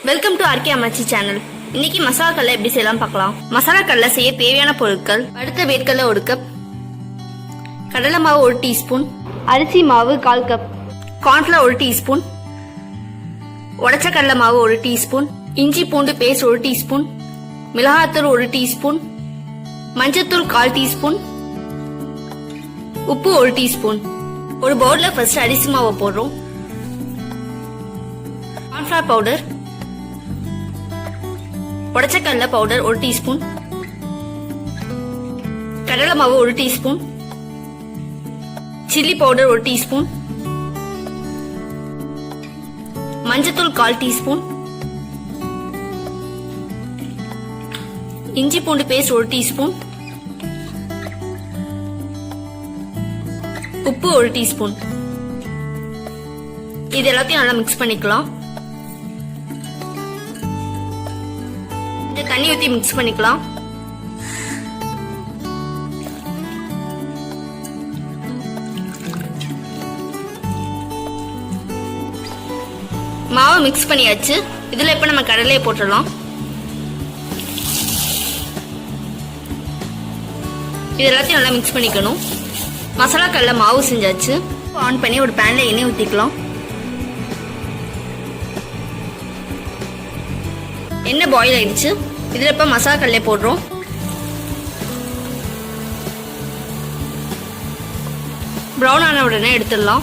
Welcome to RK அம்மாச்சி channel. இன்னைக்கு மசாலா கடலை எப்படி செய்யலாம் பார்க்கலாம். மசாலா கடலை செய்ய தேவையான பொருட்கள்: வறுத்த வேர்க்கடலை 1 கப், கடலை மாவு 1 டீஸ்பூன், அரிசி மாவு 1/4 கப், கார்ன்ஃபிளவர் 1 டீஸ்பூன், உடைச்ச கடலை மாவு 1 டீஸ்பூன், இஞ்சி பூண்டு பேஸ்ட் 1 டீஸ்பூன், மிளகாத்தூள் 1 டீஸ்பூன், மஞ்சத்தூள் 1/4 டீஸ்பூன், உப்பு 1 டீஸ்பூன். ஒரு பவுல்ல ஃபர்ஸ்ட் அரிசி மாவை போடுறோம். கார்ன்ஃபிளவர் பவுடர், உடைச்ச கடலை பவுடர் 1 டீஸ்பூன், கடலை மாவு 1 டீஸ்பூன், சில்லி பவுடர் 1 டீஸ்பூன், மஞ்சத்தூள் 1/4 டீஸ்பூன், இஞ்சி பூண்டு பேஸ்ட் 1 டீஸ்பூன், உப்பு 1 டீஸ்பூன். இது எல்லாத்தையும் நல்லா மிக்ஸ் பண்ணிக்கலாம். தண்ணி ஊற்றி மிக்ஸ் பண்ணிக்கலாம். மாவு மிக்ஸ் பண்ணியாச்சு. இதுல இப்ப நம்ம கடலையை போட்டுடலாம். இது எல்லாத்தையும் நல்லா மிக்ஸ் பண்ணிக்கணும். மசாலா கடலை மாவு செஞ்சாச்சு. ஆன் பண்ணி ஒரு பேன்ல எண்ணெய் ஊற்றிக்கலாம். எண்ணெய் பாயில் ஆயிடுச்சு. இதுல இப்ப மசாலா கடலை போடுறோம். ப்ரௌன் ஆன உடனே எடுத்துடலாம்.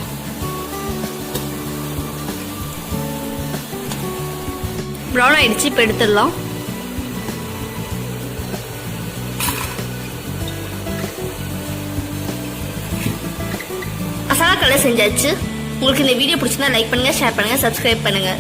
ப்ரௌன் ஆயிடுச்சு. இப்ப எடுத்துடலாம். மசாலா கடலை செஞ்சாச்சு. உங்களுக்கு இந்த வீடியோ பிடிச்சிருந்தா லைக் பண்ணுங்க, ஷேர் பண்ணுங்க, சப்ஸ்கிரைப் பண்ணுங்க.